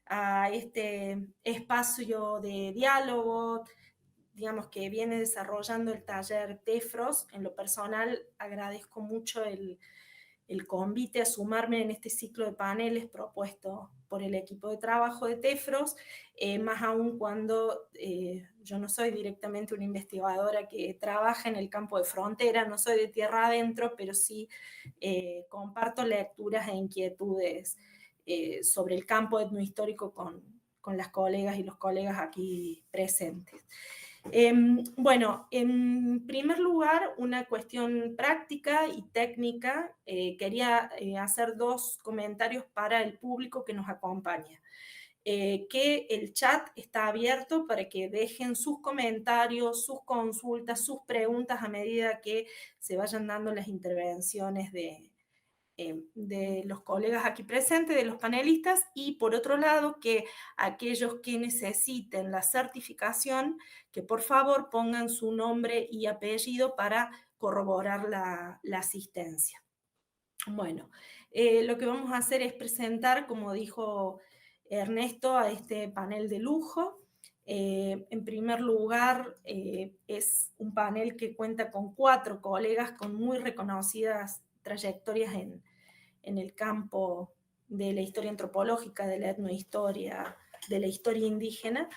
a este espacio de diálogo, digamos, que viene desarrollando el taller TEFROS. En lo personal, agradezco mucho el convite a sumarme en este ciclo de paneles propuesto por el equipo de trabajo de TEFROS, más aún cuando yo no soy directamente una investigadora que trabaja en el campo de frontera, no soy de tierra adentro, pero sí comparto lecturas e inquietudes sobre el campo etnohistórico con las colegas y los colegas aquí presentes. Bueno, en primer lugar, una cuestión práctica y técnica. Quería hacer dos comentarios para el público que nos acompaña. Que el chat está abierto para que dejen sus comentarios, sus consultas, sus preguntas a medida que se vayan dando las intervenciones de los colegas aquí presentes, de los panelistas, y por otro lado, que aquellos que necesiten la certificación, que por favor pongan su nombre y apellido para corroborar la asistencia. Bueno, lo que vamos a hacer es presentar, como dijo Ernesto, a este panel de lujo. En primer lugar, es un panel que cuenta con 4 colegas con muy reconocidas trayectorias en el campo de la historia antropológica, de la etnohistoria, de la historia indígena,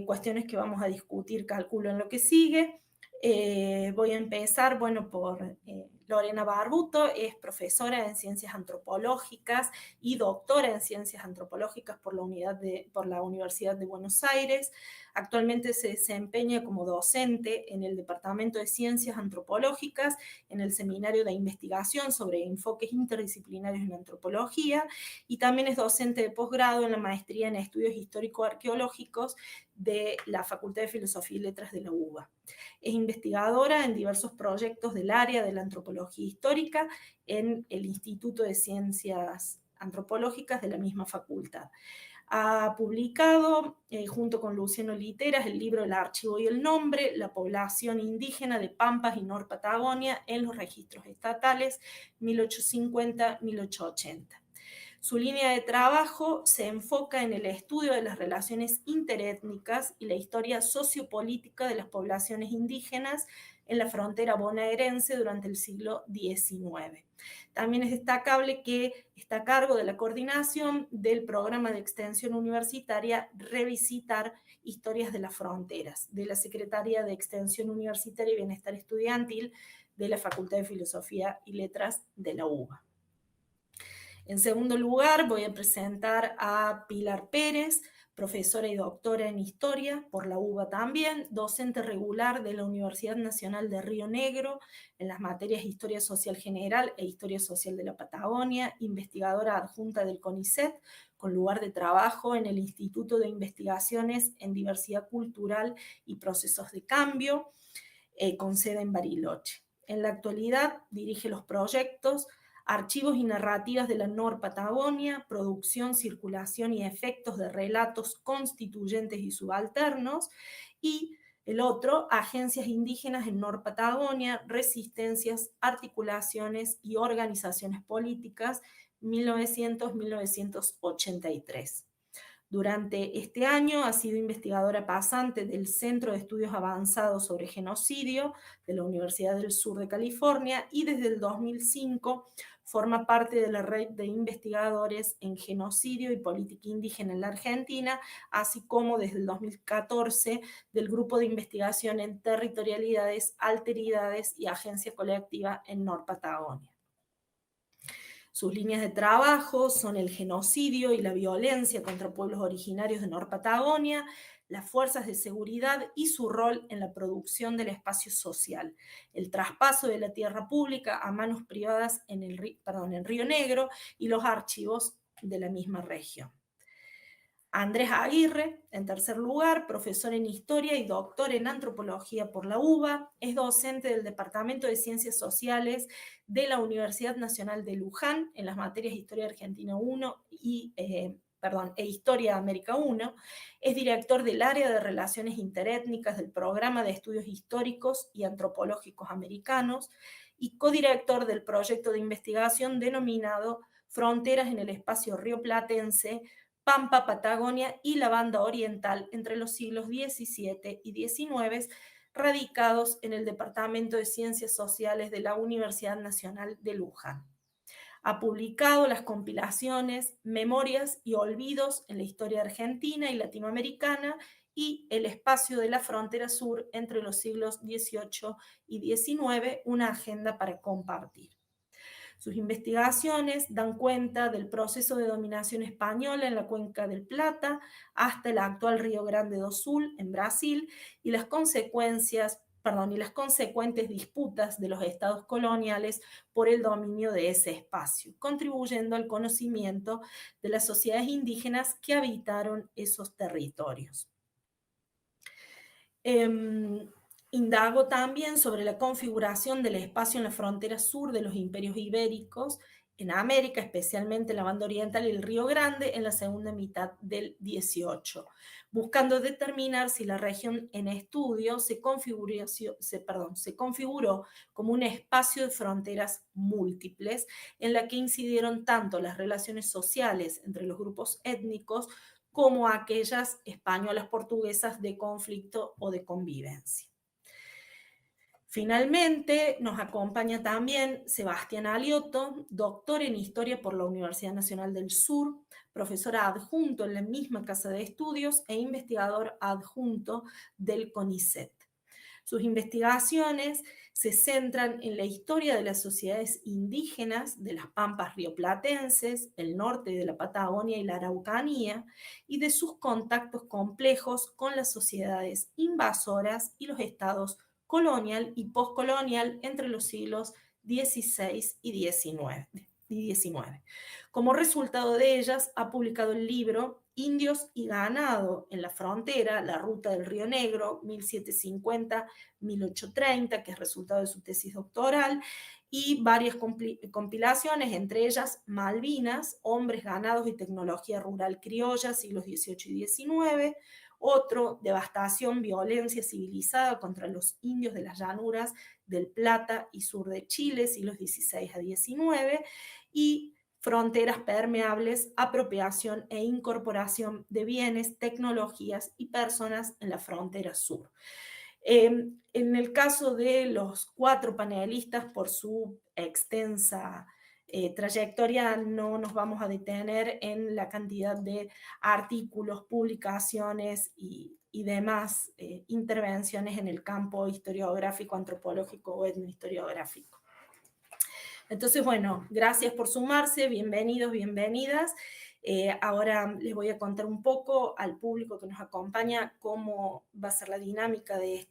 cuestiones que vamos a discutir, calculo, en lo que sigue. Voy a empezar, bueno, por Lorena Barbuto. Es profesora en Ciencias Antropológicas y doctora en Ciencias Antropológicas por la Universidad de Buenos Aires. Actualmente se desempeña como docente en el Departamento de Ciencias Antropológicas, en el Seminario de Investigación sobre Enfoques Interdisciplinarios en Antropología, y también es docente de posgrado en la Maestría en Estudios Histórico-Arqueológicos de la Facultad de Filosofía y Letras de la UBA. Es investigadora en diversos proyectos del área de la antropología histórica en el Instituto de Ciencias Antropológicas de la misma facultad. Ha publicado, junto con Luciano Literas, el libro El archivo y el nombre, la población indígena de Pampas y Nor Patagonia en los registros estatales 1850-1880. Su línea de trabajo se enfoca en el estudio de las relaciones interétnicas y la historia sociopolítica de las poblaciones indígenas en la frontera bonaerense durante el siglo XIX. También es destacable que está a cargo de la coordinación del programa de extensión universitaria Revisitar Historias de las Fronteras, de la Secretaría de Extensión Universitaria y Bienestar Estudiantil de la Facultad de Filosofía y Letras de la UBA. En segundo lugar, voy a presentar a Pilar Pérez, profesora y doctora en Historia por la UBA también, docente regular de la Universidad Nacional de Río Negro en las materias Historia Social General e Historia Social de la Patagonia, investigadora adjunta del CONICET, con lugar de trabajo en el Instituto de Investigaciones en Diversidad Cultural y Procesos de Cambio, con sede en Bariloche. En la actualidad dirige los proyectos Archivos y narrativas de la Nor Patagonia, producción, circulación y efectos de relatos constituyentes y subalternos, y el otro, Agencias Indígenas en Nor Patagonia, resistencias, articulaciones y organizaciones políticas, 1900-1983. Durante este año ha sido investigadora pasante del Centro de Estudios Avanzados sobre Genocidio de la Universidad del Sur de California, y desde el 2005 forma parte de la red de investigadores en genocidio y política indígena en la Argentina, así como desde el 2014 del Grupo de Investigación en Territorialidades, Alteridades y Agencia Colectiva en Nor Patagonia. Sus líneas de trabajo son el genocidio y la violencia contra pueblos originarios de Nor Patagonia, las fuerzas de seguridad y su rol en la producción del espacio social, el traspaso de la tierra pública a manos privadas en Río Negro y los archivos de la misma región. Andrés Aguirre, en tercer lugar, profesor en Historia y doctor en Antropología por la UBA, es docente del Departamento de Ciencias Sociales de la Universidad Nacional de Luján en las materias Historia Argentina 1 e Historia América 1, es director del área de Relaciones Interétnicas del Programa de Estudios Históricos y Antropológicos Americanos y codirector del proyecto de investigación denominado Fronteras en el Espacio Rioplatense, Pampa, Patagonia y la Banda Oriental entre los siglos XVII y XIX, radicados en el Departamento de Ciencias Sociales de la Universidad Nacional de Luján. Ha publicado las compilaciones Memorias y Olvidos en la historia argentina y latinoamericana y El espacio de la frontera sur entre los siglos XVIII y XIX, una agenda para compartir. Sus investigaciones dan cuenta del proceso de dominación española en la cuenca del Plata hasta el actual Río Grande do Sul en Brasil y las consecuentes disputas de los estados coloniales por el dominio de ese espacio, contribuyendo al conocimiento de las sociedades indígenas que habitaron esos territorios. Indago también sobre la configuración del espacio en la frontera sur de los imperios ibéricos en América, especialmente en la banda oriental y el Río Grande, en la segunda mitad del 18, buscando determinar si la región en estudio se configuró como un espacio de fronteras múltiples, en la que incidieron tanto las relaciones sociales entre los grupos étnicos como aquellas españolas portuguesas de conflicto o de convivencia. Finalmente, nos acompaña también Sebastián Aliotto, doctor en Historia por la Universidad Nacional del Sur, profesor adjunto en la misma casa de estudios e investigador adjunto del CONICET. Sus investigaciones se centran en la historia de las sociedades indígenas de las pampas rioplatenses, el norte de la Patagonia y la Araucanía, y de sus contactos complejos con las sociedades invasoras y los estados colonial y postcolonial entre los siglos XVI y XIX. Como resultado de ellas, ha publicado el libro Indios y Ganado en la Frontera, la Ruta del Río Negro, 1750-1830, que es resultado de su tesis doctoral, y varias compilaciones, entre ellas Malvinas, Hombres, Ganados y Tecnología Rural Criolla, siglos XVIII y XIX, otro, Devastación, Violencia Civilizada contra los Indios de las Llanuras del Plata y sur de Chile, siglos XVI a XIX, y Fronteras Permeables, Apropiación e Incorporación de Bienes, Tecnologías y Personas en la Frontera Sur. En el caso de los 4 panelistas, por su extensa trayectoria, no nos vamos a detener en la cantidad de artículos, publicaciones y demás intervenciones en el campo historiográfico, antropológico o etnohistoriográfico. Entonces, bueno, gracias por sumarse, bienvenidos, bienvenidas. Ahora les voy a contar un poco al público que nos acompaña cómo va a ser la dinámica de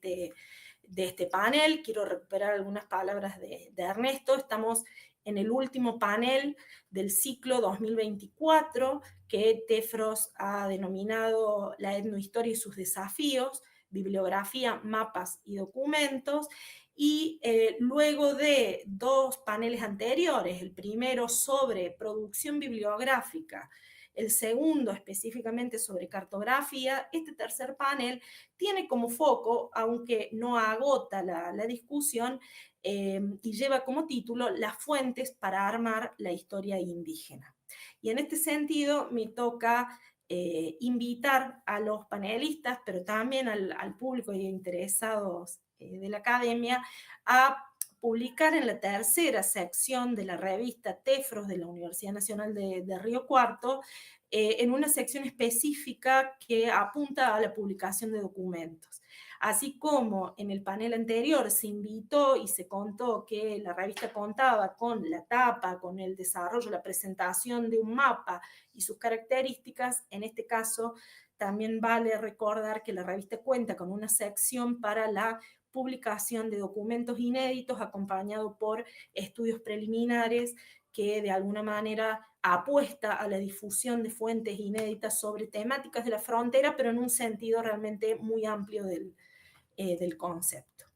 este panel. Quiero recuperar algunas palabras de Ernesto. Estamos en el último panel del ciclo 2024 que Tefros ha denominado La etnohistoria y sus desafíos, bibliografía, mapas y documentos. Y luego de 2 paneles anteriores, el primero sobre producción bibliográfica, el segundo específicamente sobre cartografía, este tercer panel tiene como foco, aunque no agota la discusión, y lleva como título Las fuentes para armar la historia indígena. Y en este sentido me toca invitar a los panelistas, pero también al público y interesados de la academia, a publicar en la tercera sección de la revista Tefros de la Universidad Nacional de Río Cuarto, en una sección específica que apunta a la publicación de documentos. Así como en el panel anterior se invitó y se contó que la revista contaba con la tapa, con el desarrollo, la presentación de un mapa y sus características, en este caso también vale recordar que la revista cuenta con una sección para la publicación de documentos inéditos acompañado por estudios preliminares que de alguna manera apuesta a la difusión de fuentes inéditas sobre temáticas de la frontera, pero en un sentido realmente muy amplio del concepto.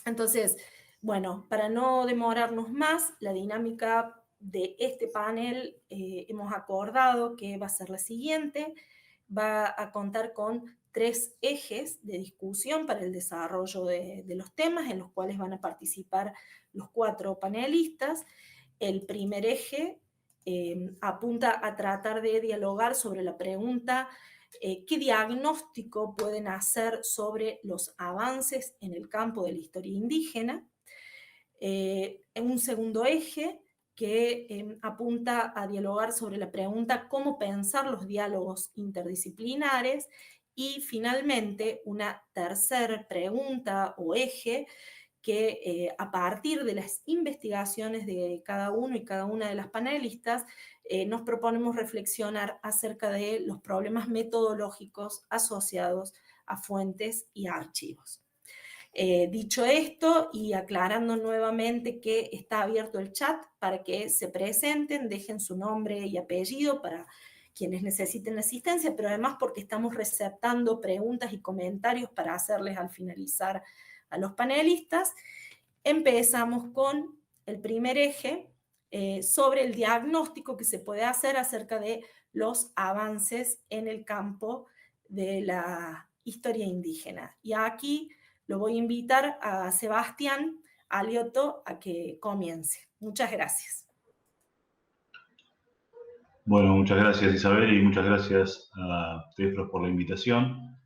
Entonces, bueno, para no demorarnos más, la dinámica de este panel hemos acordado que va a ser la siguiente. Va a contar con 3 ejes de discusión para el desarrollo de los temas en los cuales van a participar los 4 panelistas. El primer eje apunta a tratar de dialogar sobre la pregunta qué diagnóstico pueden hacer sobre los avances en el campo de la historia indígena. En un segundo eje que apunta a dialogar sobre la pregunta cómo pensar los diálogos interdisciplinares, y finalmente una tercera pregunta o eje que a partir de las investigaciones de cada uno y cada una de las panelistas, nos proponemos reflexionar acerca de los problemas metodológicos asociados a fuentes y a archivos. Dicho esto y aclarando nuevamente que está abierto el chat para que se presenten, dejen su nombre y apellido para quienes necesiten asistencia, pero además porque estamos receptando preguntas y comentarios para hacerles al finalizar a los panelistas. Empezamos con el primer eje sobre el diagnóstico que se puede hacer acerca de los avances en el campo de la historia indígena. Y aquí lo voy a invitar a Sebastián Alioto a que comience. Muchas gracias. Bueno, muchas gracias Isabel y muchas gracias a Tefros por la invitación.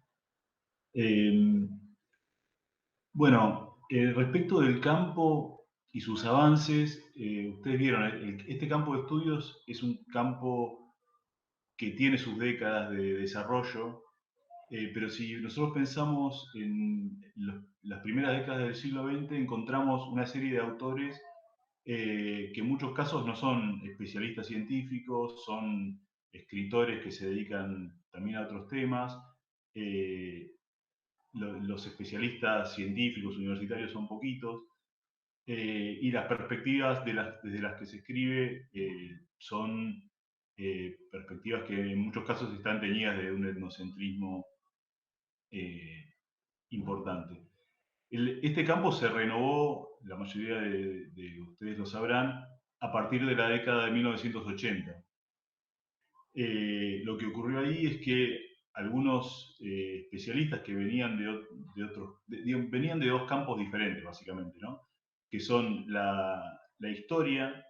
Respecto del campo y sus avances, ustedes vieron, este campo de estudios es un campo que tiene sus décadas de desarrollo, pero si nosotros pensamos en las primeras décadas del siglo XX, encontramos una serie de autores que en muchos casos no son especialistas científicos, son escritores que se dedican también a otros temas. Los especialistas científicos universitarios son poquitos, y las perspectivas desde las que se escribe son perspectivas que en muchos casos están teñidas de un etnocentrismo importante. Este campo se renovó, la mayoría de ustedes lo sabrán, a partir de la década de 1980. Lo que ocurrió ahí es que algunos especialistas que venían venían de dos campos diferentes, básicamente, ¿no? Que son la historia,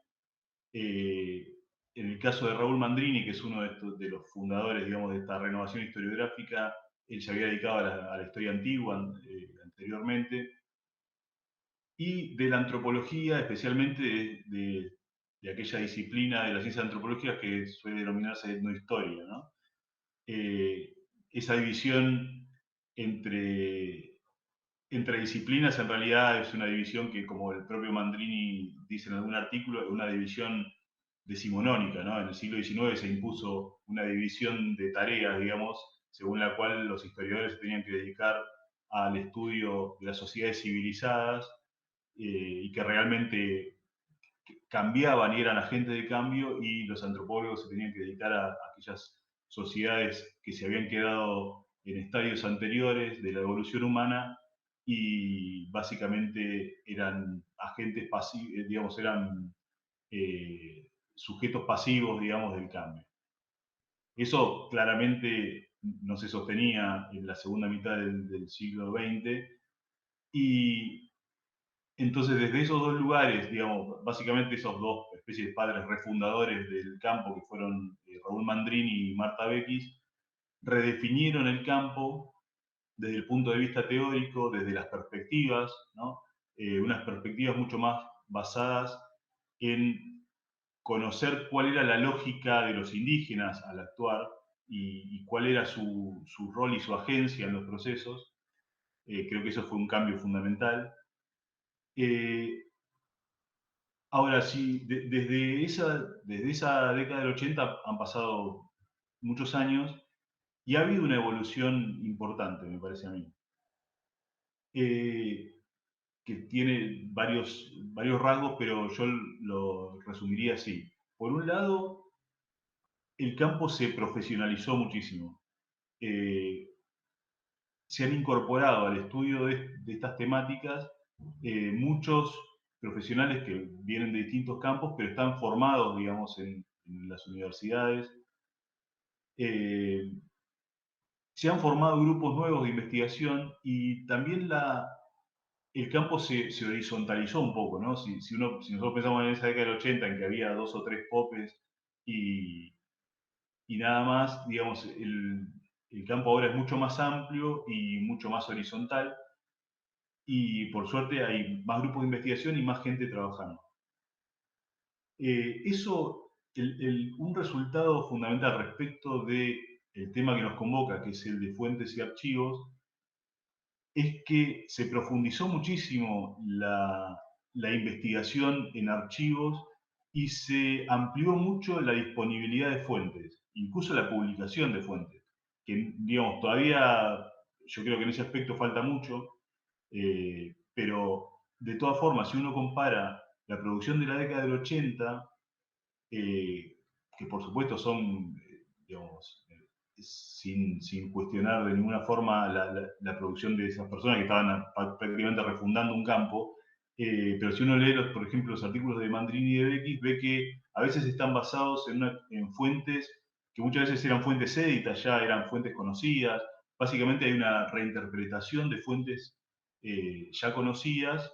en el caso de Raúl Mandrini, que es uno de los fundadores, digamos, de esta renovación historiográfica, él se había dedicado a la historia antigua anteriormente, y de la antropología, especialmente de aquella disciplina de la ciencia antropológica que suele denominarse etnohistoria, ¿no? Esa división entre disciplinas en realidad es una división que, como el propio Mandrini dice en algún artículo, es una división decimonónica, ¿no? En el siglo XIX se impuso una división de tareas, digamos, según la cual los historiadores se tenían que dedicar al estudio de las sociedades civilizadas y que realmente cambiaban y eran agentes de cambio, y los antropólogos se tenían que dedicar a aquellas sociedades que se habían quedado en estadios anteriores de la evolución humana y básicamente eran agentes pasivos, digamos, eran sujetos pasivos, digamos, del cambio. Eso claramente no se sostenía en la segunda mitad del siglo XX, y entonces desde esos dos lugares, digamos, básicamente esos dos especies de padres refundadores del campo, que fueron Raúl Mandrini y Marta Bekis, redefinieron el campo desde el punto de vista teórico, desde las perspectivas, ¿no? Unas perspectivas mucho más basadas en conocer cuál era la lógica de los indígenas al actuar y cuál era su rol y su agencia en los procesos. Creo que eso fue un cambio fundamental. Ahora sí, desde esa década del 80 han pasado muchos años y ha habido una evolución importante, me parece a mí, que tiene varios rasgos, pero yo lo resumiría así. Por un lado, el campo se profesionalizó muchísimo. Se han incorporado al estudio de estas temáticas muchos profesionales que vienen de distintos campos, pero están formados, digamos, en las universidades. Se han formado grupos nuevos de investigación y también el campo se horizontalizó un poco, ¿no? Si nosotros pensamos en esa década del 80 en que había dos o tres popes y nada más, digamos, el campo ahora es mucho más amplio y mucho más horizontal, y por suerte hay más grupos de investigación y más gente trabajando. Un resultado fundamental respecto del tema que nos convoca, que es el de fuentes y archivos, es que se profundizó muchísimo la investigación en archivos y se amplió mucho la disponibilidad de fuentes, incluso la publicación de fuentes, que digamos, todavía yo creo que en ese aspecto falta mucho, pero de todas formas, si uno compara la producción de la década del 80, que por supuesto son, digamos, sin cuestionar de ninguna forma la producción de esas personas que estaban prácticamente refundando un campo, pero si uno lee, por ejemplo, los artículos de Mandrini y de Beckis, ve que a veces están basados en fuentes que muchas veces eran fuentes éditas, ya eran fuentes conocidas. Básicamente hay una reinterpretación de fuentes ya conocidas,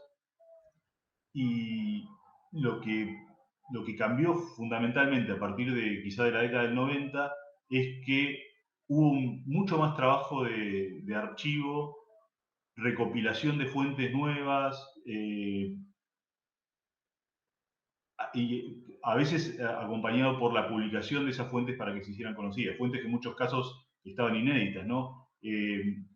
y lo que, lo que cambió fundamentalmente a partir de quizá de la década del 90 es que hubo mucho más trabajo de archivo, recopilación de fuentes nuevas, y a veces acompañado por la publicación de esas fuentes para que se hicieran conocidas, fuentes que en muchos casos estaban inéditas, ¿no?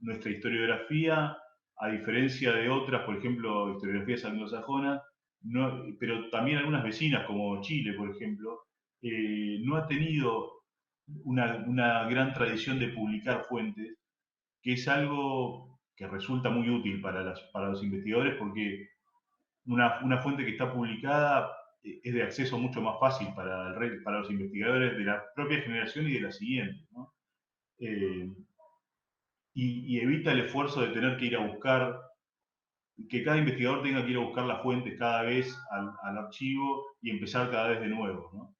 Nuestra historiografía, a diferencia de otras, por ejemplo, historiografías anglosajonas, no, pero también algunas vecinas, como Chile, por ejemplo, no ha tenido una gran tradición de publicar fuentes, que es algo que resulta muy útil para los investigadores, porque una fuente que está publicada es de acceso mucho más fácil para los investigadores de la propia generación y de la siguiente, ¿no? Y evita el esfuerzo de tener que ir a buscar, que cada investigador tenga que ir a buscar las fuentes cada vez al archivo y empezar cada vez de nuevo, ¿no?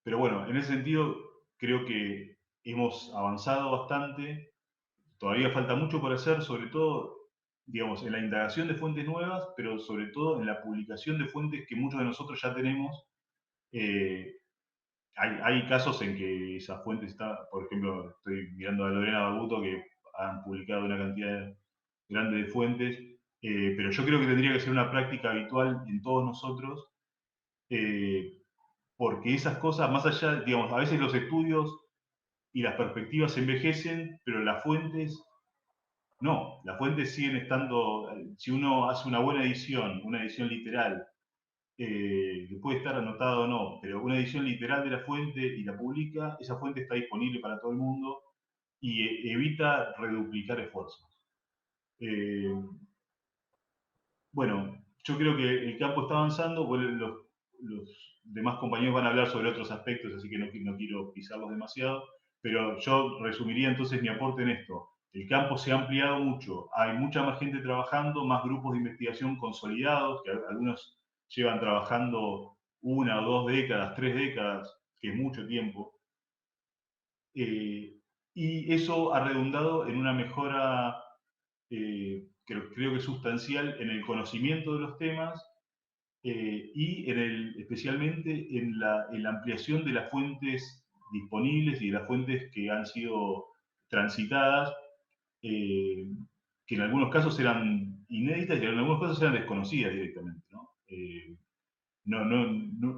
Pero bueno, en ese sentido creo que hemos avanzado bastante. Todavía falta mucho por hacer, sobre todo, digamos, en la indagación de fuentes nuevas, pero sobre todo en la publicación de fuentes que muchos de nosotros ya tenemos. Eh, hay casos en que esas fuentes están, por ejemplo, estoy mirando a Lorena Babuto, que han publicado una cantidad grande de fuentes, pero yo creo que tendría que ser una práctica habitual en todos nosotros, eh, porque esas cosas, más allá, digamos, a veces los estudios y las perspectivas envejecen, pero las fuentes no, las fuentes siguen estando, si uno hace una edición literal, que puede estar anotada o no, pero una edición literal de la fuente y la publica, esa fuente está disponible para todo el mundo y evita reduplicar esfuerzos. Bueno, yo creo que el campo está avanzando, los demás compañeros van a hablar sobre otros aspectos, así que no quiero pisarlos demasiado, pero yo resumiría entonces mi aporte en esto. El campo se ha ampliado mucho, hay mucha más gente trabajando, más grupos de investigación consolidados, que algunos llevan trabajando 1 o 2 décadas, 3 décadas, que es mucho tiempo. Y eso ha redundado en una mejora, creo que sustancial, en el conocimiento de los temas, y especialmente en la ampliación de las fuentes disponibles y de las fuentes que han sido transitadas, que en algunos casos eran inéditas y en algunos casos eran desconocidas directamente, ¿no?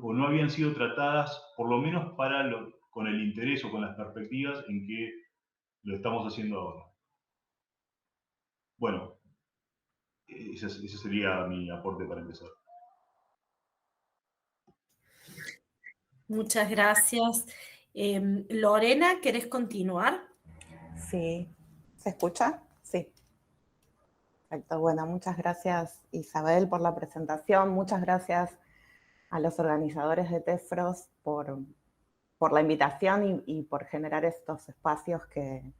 O no habían sido tratadas, por lo menos con el interés o con las perspectivas en que lo estamos haciendo ahora. Bueno, ese sería mi aporte para empezar. Muchas gracias. Lorena, ¿querés continuar? Sí. ¿Se escucha? Sí. Perfecto. Bueno, muchas gracias, Isabel, por la presentación. Muchas gracias a los organizadores de TEFROS por la invitación y por generar estos espacios que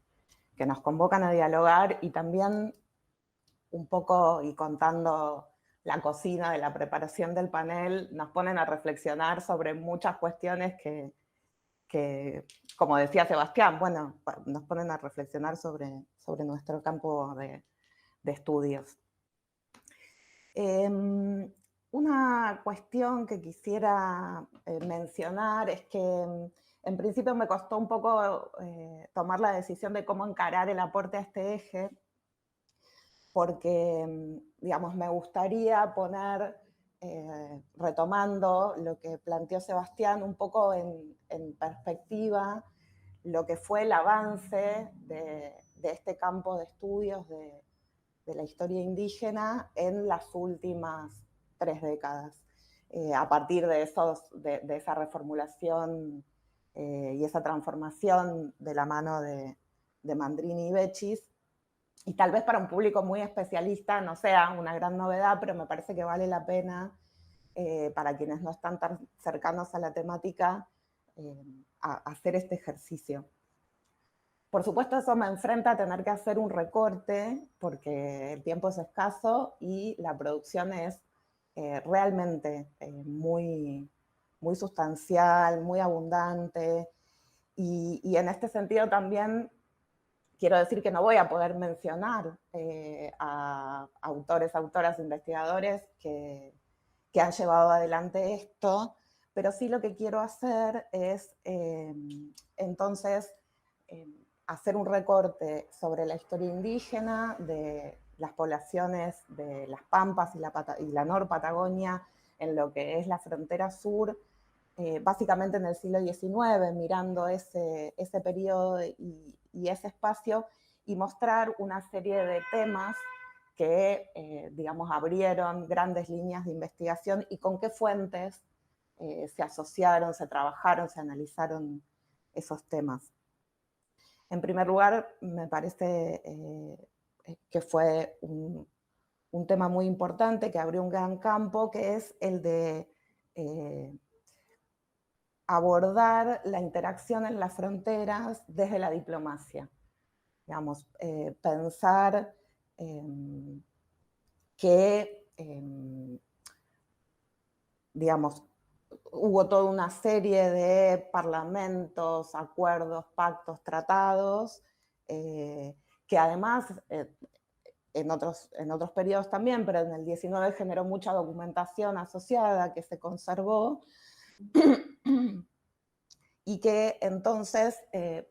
nos convocan a dialogar, y también un poco, y contando la cocina de la preparación del panel, nos ponen a reflexionar sobre muchas cuestiones que, como decía Sebastián, bueno, nos ponen a reflexionar sobre nuestro campo de estudios. Una cuestión que quisiera mencionar es que en principio me costó un poco tomar la decisión de cómo encarar el aporte a este eje, porque, digamos, me gustaría poner, retomando lo que planteó Sebastián, un poco en perspectiva lo que fue el avance de este campo de estudios de la historia indígena en las últimas 3 décadas. A partir de esa reformulación y esa transformación de la mano de Mandrini y Bechis, y tal vez para un público muy especialista no sea una gran novedad, pero me parece que vale la pena para quienes no están tan cercanos a la temática hacer este ejercicio. Por supuesto, eso me enfrenta a tener que hacer un recorte porque el tiempo es escaso y la producción es realmente muy, muy sustancial, muy abundante. Y en este sentido también quiero decir que no voy a poder mencionar a autores, autoras, investigadores que han llevado adelante esto, pero sí lo que quiero hacer es entonces hacer un recorte sobre la historia indígena de las poblaciones de las Pampas y la Nor-Patagonia en lo que es la frontera sur, básicamente en el siglo XIX, mirando ese periodo y ese espacio, y mostrar una serie de temas que, digamos, abrieron grandes líneas de investigación y con qué fuentes se asociaron, se trabajaron, se analizaron esos temas. En primer lugar, me parece que fue un tema muy importante que abrió un gran campo, que es el de abordar la interacción en las fronteras desde la diplomacia. Digamos, pensar que, digamos, hubo toda una serie de parlamentos, acuerdos, pactos, tratados, que además, en otros periodos también, pero en el 19 generó mucha documentación asociada que se conservó, y que entonces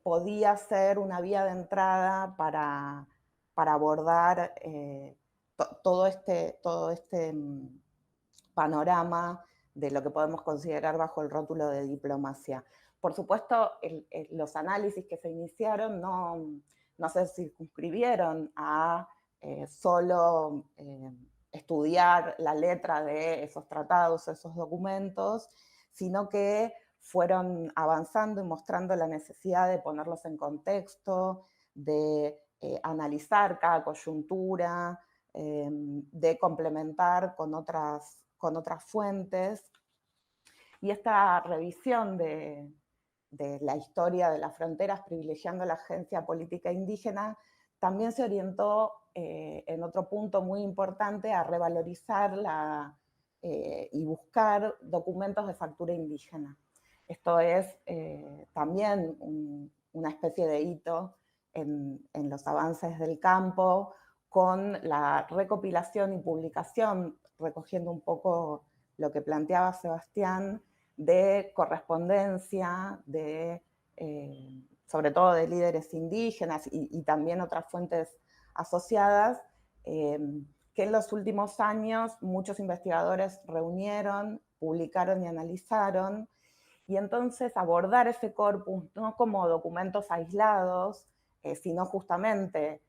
podía ser una vía de entrada para abordar todo este panorama de lo que podemos considerar bajo el rótulo de diplomacia. Por supuesto, los análisis que se iniciaron no se circunscribieron a solo estudiar la letra de esos tratados, esos documentos, sino que fueron avanzando y mostrando la necesidad de ponerlos en contexto, de analizar cada coyuntura, de complementar con otras fuentes. Y esta revisión de la historia de las fronteras, privilegiando la agencia política indígena, también se orientó en otro punto muy importante a revalorizar y buscar documentos de factura indígena. Esto es también una especie de hito en los avances del campo, con la recopilación y publicación, recogiendo un poco lo que planteaba Sebastián, de correspondencia, sobre todo de líderes indígenas y también otras fuentes asociadas, que en los últimos años muchos investigadores reunieron, publicaron y analizaron, y entonces abordar ese corpus no como documentos aislados, sino justamente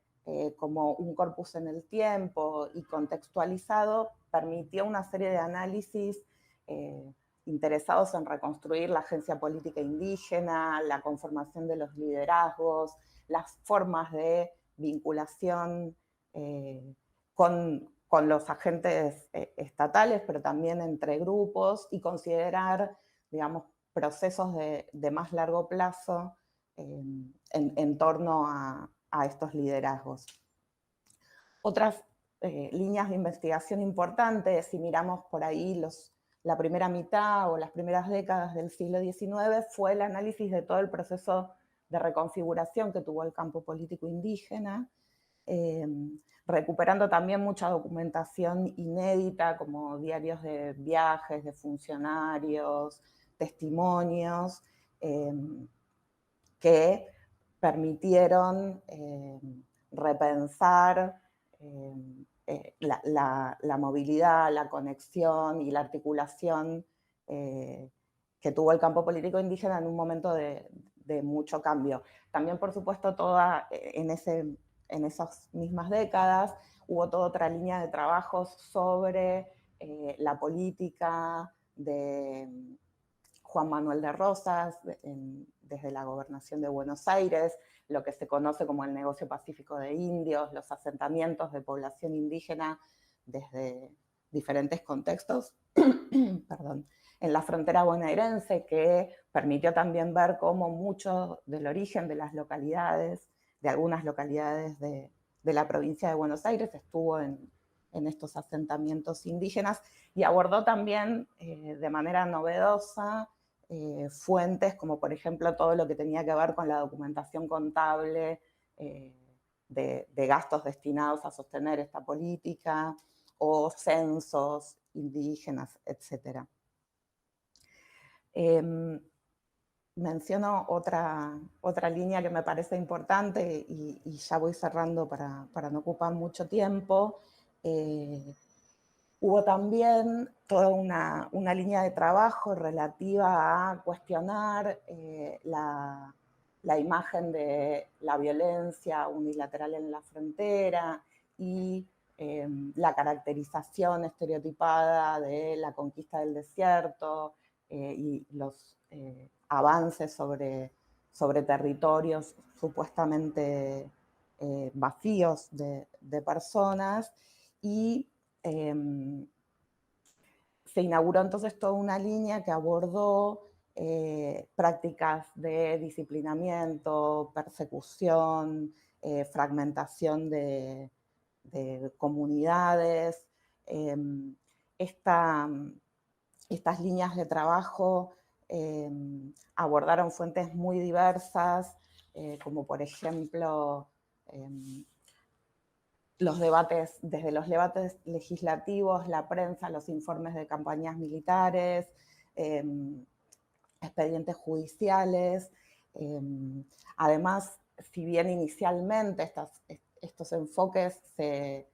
como un corpus en el tiempo y contextualizado, permitió una serie de análisis interesados en reconstruir la agencia política indígena, la conformación de los liderazgos, las formas de vinculación con los agentes estatales, pero también entre grupos, y considerar, digamos, procesos de más largo plazo en torno a estos liderazgos. Otras líneas de investigación importantes, si miramos por ahí la primera mitad o las primeras décadas del siglo XIX, fue el análisis de todo el proceso de reconfiguración que tuvo el campo político indígena, recuperando también mucha documentación inédita, como diarios de viajes de funcionarios, testimonios, que permitieron repensar la movilidad, la conexión y la articulación que tuvo el campo político indígena en un momento de mucho cambio. También, por supuesto, en esas mismas décadas hubo toda otra línea de trabajos sobre la política de Juan Manuel de Rosas, desde la gobernación de Buenos Aires, lo que se conoce como el negocio pacífico de indios, los asentamientos de población indígena desde diferentes contextos, perdón, en la frontera bonaerense, que permitió también ver cómo mucho del origen de las localidades, de algunas localidades de la provincia de Buenos Aires, estuvo en estos asentamientos indígenas, y abordó también de manera novedosa fuentes como, por ejemplo, todo lo que tenía que ver con la documentación contable de gastos destinados a sostener esta política, o censos indígenas, etc. Menciono otra línea que me parece importante, y ya voy cerrando para no ocupar mucho tiempo. Hubo también toda una línea de trabajo relativa a cuestionar la imagen de la violencia unilateral en la frontera y la caracterización estereotipada de la conquista del desierto y los avances sobre territorios supuestamente vacíos de personas, y se inauguró entonces toda una línea que abordó prácticas de disciplinamiento, persecución, fragmentación de comunidades. Estas líneas de trabajo abordaron fuentes muy diversas, como por ejemplo desde los debates legislativos, la prensa, los informes de campañas militares, expedientes judiciales. Además, si bien inicialmente estos enfoques se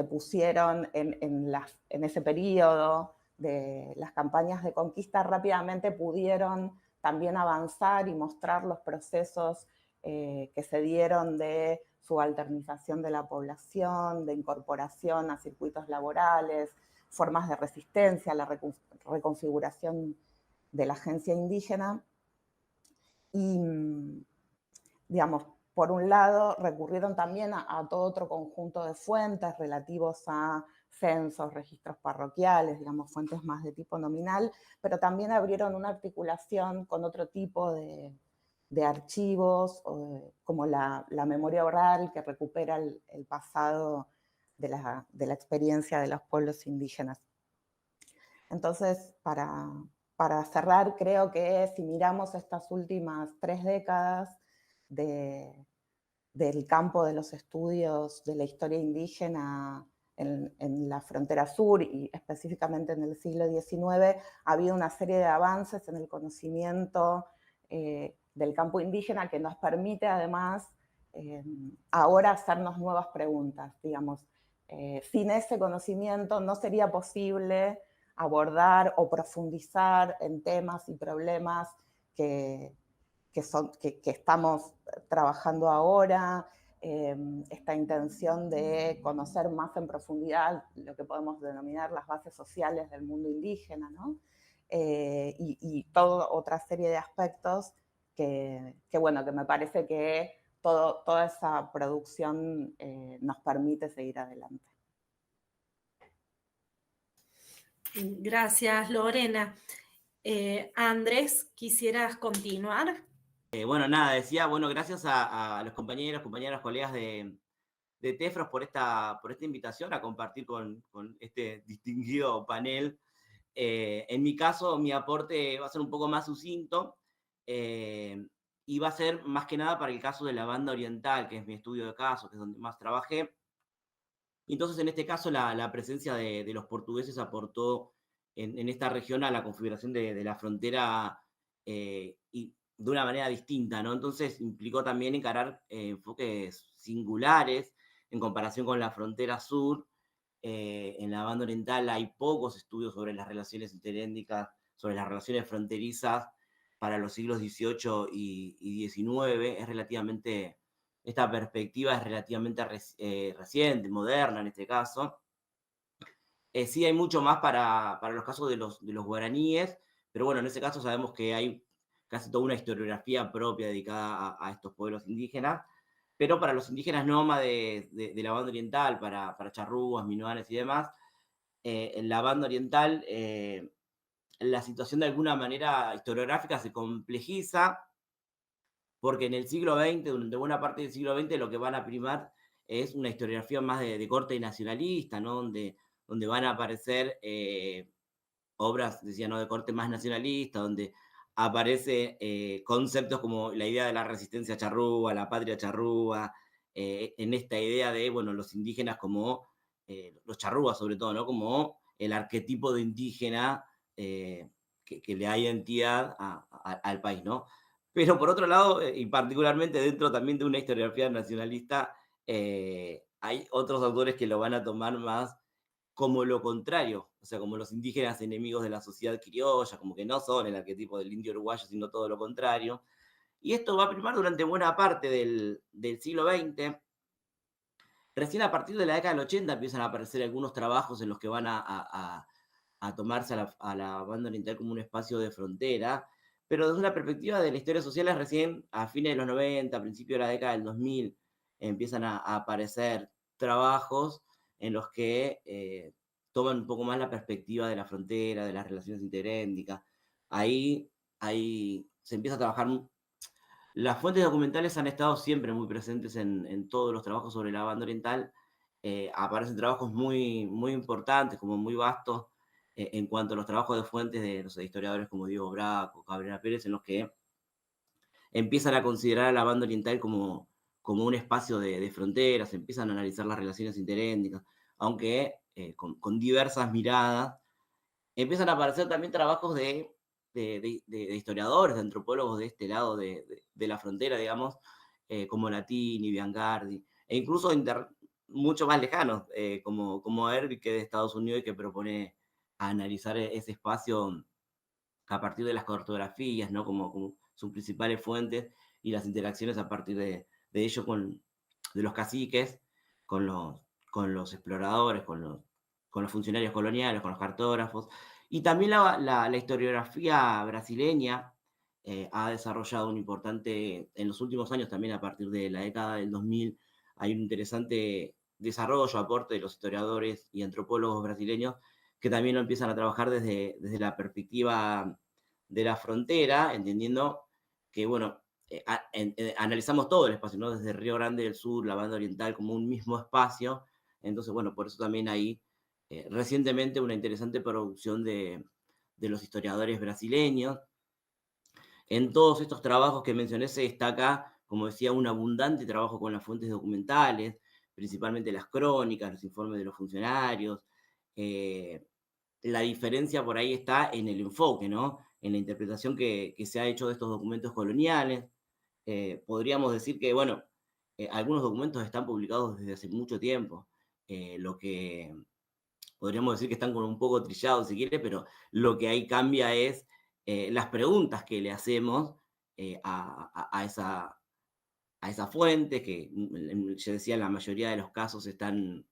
pusieron en ese periodo de las campañas de conquista, rápidamente pudieron también avanzar y mostrar los procesos que se dieron de subalternización de la población, de incorporación a circuitos laborales, formas de resistencia, la reconfiguración de la agencia indígena. Y, digamos, por un lado, recurrieron también a todo otro conjunto de fuentes relativos a censos, registros parroquiales, digamos, fuentes más de tipo nominal, pero también abrieron una articulación con otro tipo de archivos, como la memoria oral, que recupera el pasado de la experiencia de los pueblos indígenas. Entonces, para cerrar, creo que si miramos estas últimas 3 décadas del campo de los estudios de la historia indígena en la frontera sur, y específicamente en el siglo XIX, ha habido una serie de avances en el conocimiento del campo indígena que nos permite además ahora hacernos nuevas preguntas. Digamos, sin ese conocimiento no sería posible abordar o profundizar en temas y problemas que estamos trabajando ahora, esta intención de conocer más en profundidad lo que podemos denominar las bases sociales del mundo indígena, ¿no? Y toda otra serie de aspectos que me parece que toda esa producción nos permite seguir adelante. Gracias, Lorena. Andrés, ¿quisieras continuar? Bueno, nada, decía, bueno, gracias a los compañeras, colegas de TEFROS por esta invitación a compartir con este distinguido panel. En mi caso, mi aporte va a ser un poco más sucinto, y va a ser más que nada para el caso de la banda oriental, que es mi estudio de caso, que es donde más trabajé. Entonces, en este caso, la presencia de los portugueses aportó en esta región a la configuración de la frontera y de una manera distinta, ¿no? Entonces, implicó también encarar enfoques singulares en comparación con la frontera sur. En la banda oriental hay pocos estudios sobre las relaciones interétnicas, sobre las relaciones fronterizas para los siglos XVIII y XIX. Es relativamente esta perspectiva es relativamente reciente, moderna en este caso. Sí hay mucho más para los casos de los guaraníes, pero bueno, en ese caso sabemos que hay casi toda una historiografía propia dedicada a estos pueblos indígenas, pero para los indígenas nómades de la banda oriental, para charrúas, minuanes y demás, en la banda oriental la situación de alguna manera historiográfica se complejiza, porque en el siglo XX, durante buena parte del siglo XX, lo que van a primar es una historiografía más de corte nacionalista, ¿no? Donde van a aparecer obras, decía, ¿no? De corte más nacionalista, donde aparece conceptos como la idea de la resistencia charrúa, la patria charrúa, en esta idea de, bueno, los indígenas como, los charrúas sobre todo, ¿no? Como el arquetipo de indígena que le da identidad al país, ¿no? Pero por otro lado, y particularmente dentro también de una historiografía nacionalista, hay otros autores que lo van a tomar más como lo contrario, o sea, como los indígenas enemigos de la sociedad criolla, como que no son el arquetipo del indio uruguayo, sino todo lo contrario. Y esto va a primar durante buena parte del siglo XX. Recién a partir de la década del 80 empiezan a aparecer algunos trabajos en los que van a tomarse a la banda oriental como un espacio de frontera, pero desde una perspectiva de la historia social es recién a fines de los 90, a principios de la década del 2000, empiezan a aparecer trabajos en los que toman un poco más la perspectiva de la frontera, de las relaciones interétnicas. Ahí se empieza a trabajar. Las fuentes documentales han estado siempre muy presentes en todos los trabajos sobre la banda oriental. Aparecen trabajos muy, muy importantes, como muy vastos, en cuanto a los trabajos de fuentes de los historiadores como Diego Braco, Cabrera Pérez, en los que empiezan a considerar a la banda oriental como un espacio de fronteras, empiezan a analizar las relaciones interétnicas, aunque con diversas miradas. Empiezan a aparecer también trabajos de historiadores, de antropólogos de este lado de la frontera, digamos, como Latini, Biancardi, e incluso mucho más lejanos, como Herbie, que es de Estados Unidos y que propone analizar ese espacio a partir de las cartografías, ¿no? Como sus principales fuentes y las interacciones a partir de ello de los caciques, con los exploradores, con los funcionarios coloniales, con los cartógrafos. Y también la historiografía brasileña ha desarrollado un importante, en los últimos años también a partir de la década del 2000, hay un interesante desarrollo, aporte de los historiadores y antropólogos brasileños que también lo empiezan a trabajar desde la perspectiva de la frontera, entendiendo que, bueno, analizamos todo el espacio, ¿no? Desde Río Grande del Sur, la banda oriental, como un mismo espacio. Entonces, bueno, por eso también hay recientemente una interesante producción de los historiadores brasileños. En todos estos trabajos que mencioné se destaca, como decía, un abundante trabajo con las fuentes documentales, principalmente las crónicas, los informes de los funcionarios. La diferencia por ahí está en el enfoque, ¿no? En la interpretación que se ha hecho de estos documentos coloniales. Podríamos decir que, bueno, algunos documentos están publicados desde hace mucho tiempo, lo que podríamos decir que están con un poco trillados, si quiere, pero lo que ahí cambia es las preguntas que le hacemos a esa fuente, que yo decía, en la mayoría de los casos están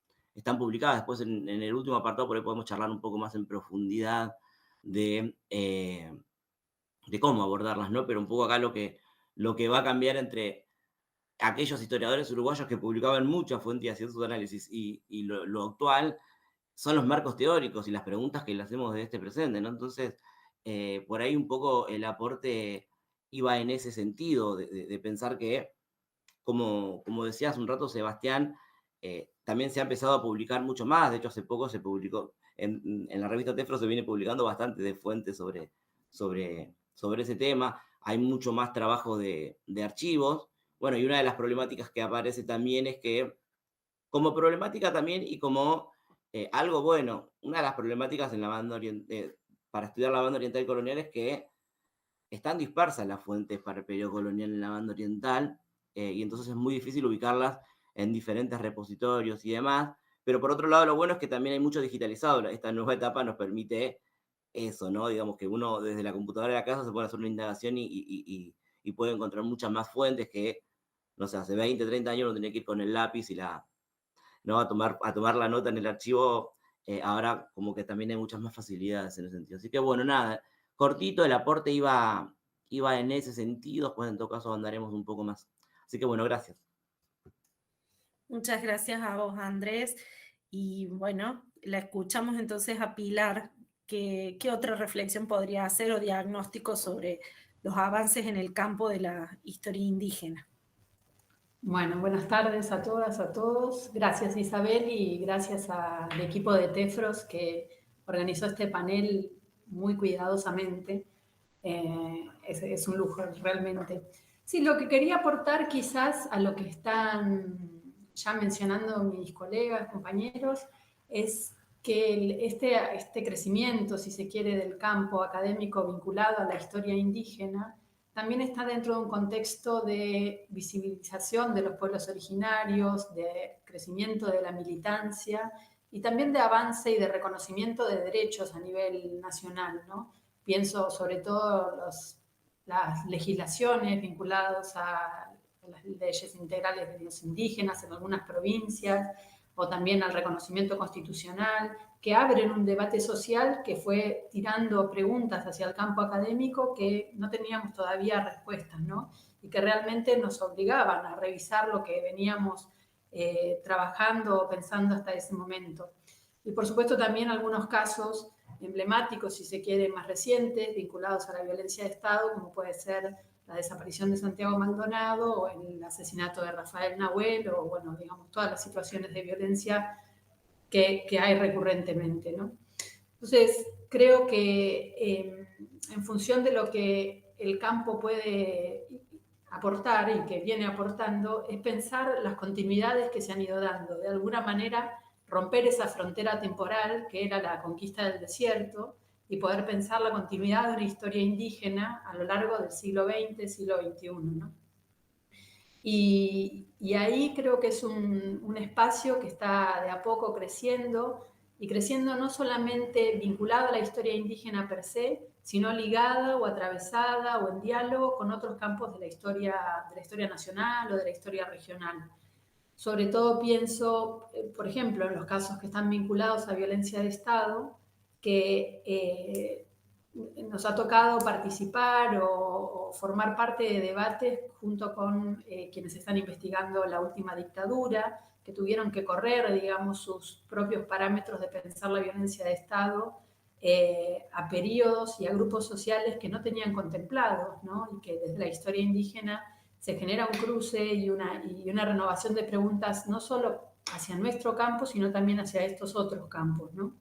publicadas. Después, en el último apartado, por ahí podemos charlar un poco más en profundidad de cómo abordarlas, ¿no? Pero un poco acá lo que va a cambiar entre aquellos historiadores uruguayos que publicaban muchas fuentes y hacían sus análisis y lo actual son los marcos teóricos y las preguntas que le hacemos de este presente, ¿no? Entonces, por ahí un poco el aporte iba en ese sentido, de pensar que, como decía hace un rato Sebastián, también se ha empezado a publicar mucho más. De hecho, hace poco se publicó, en la revista Tefro se viene publicando bastante de fuentes sobre ese tema. hay mucho más trabajo de archivos. Bueno, y una de las problemáticas que aparece también es que, como problemática también y como algo bueno, una de las problemáticas en la banda para estudiar la banda oriental y colonial es que están dispersas las fuentes para el periodo colonial en la banda oriental, y entonces es muy difícil ubicarlas en diferentes repositorios y demás. Pero por otro lado, lo bueno es que también hay mucho digitalizado. Esta nueva etapa nos permite eso, ¿no? Digamos que uno desde la computadora de la casa se puede hacer una indagación y puede encontrar muchas más fuentes que, no sé, hace 20, 30 años uno tenía que ir con el lápiz ¿no? a tomar la nota en el archivo. Ahora como que también hay muchas más facilidades en ese sentido. Así que bueno, nada, cortito, el aporte iba en ese sentido, pues en todo caso andaremos un poco más. Así que bueno, gracias. Muchas gracias a vos, Andrés. Y bueno, la escuchamos entonces a Pilar. ¿Qué otra reflexión podría hacer o diagnóstico sobre los avances en el campo de la historia indígena? Bueno, buenas tardes a todas, a todos. Gracias Isabel y gracias al equipo de Tefros que organizó este panel muy cuidadosamente. Es un lujo realmente. Sí, lo que quería aportar quizás a lo que están ya mencionando mis colegas, compañeros, es que este crecimiento, si se quiere, del campo académico vinculado a la historia indígena, también está dentro de un contexto de visibilización de los pueblos originarios, de crecimiento de la militancia y también de avance y de reconocimiento de derechos a nivel nacional, ¿no? Pienso sobre todo las legislaciones vinculadas a las leyes integrales de los indígenas en algunas provincias, o también al reconocimiento constitucional, que abren un debate social que fue tirando preguntas hacia el campo académico que no teníamos todavía respuestas, ¿no? Y que realmente nos obligaban a revisar lo que veníamos trabajando o pensando hasta ese momento. Y por supuesto también algunos casos emblemáticos, si se quiere, más recientes, vinculados a la violencia de Estado, como puede ser la desaparición de Santiago Maldonado o el asesinato de Rafael Nahuel, o bueno, digamos, todas las situaciones de violencia que hay recurrentemente, ¿no? Entonces, creo que en función de lo que el campo puede aportar y que viene aportando, es pensar las continuidades que se han ido dando. De alguna manera, romper esa frontera temporal que era la conquista del desierto y poder pensar la continuidad de una historia indígena a lo largo del siglo XX, siglo XXI, ¿no? Y ahí creo que es un espacio que está de a poco creciendo, y creciendo no solamente vinculado a la historia indígena per se, sino ligada o atravesada o en diálogo con otros campos de la historia nacional o de la historia regional. Sobre todo pienso, por ejemplo, en los casos que están vinculados a violencia de Estado, que nos ha tocado participar o formar parte de debates junto con quienes están investigando la última dictadura, que tuvieron que correr, digamos, sus propios parámetros de pensar la violencia de Estado a periodos y a grupos sociales que no tenían contemplados, ¿no? Y que desde la historia indígena se genera un cruce y una renovación de preguntas no solo hacia nuestro campo, sino también hacia estos otros campos, ¿no?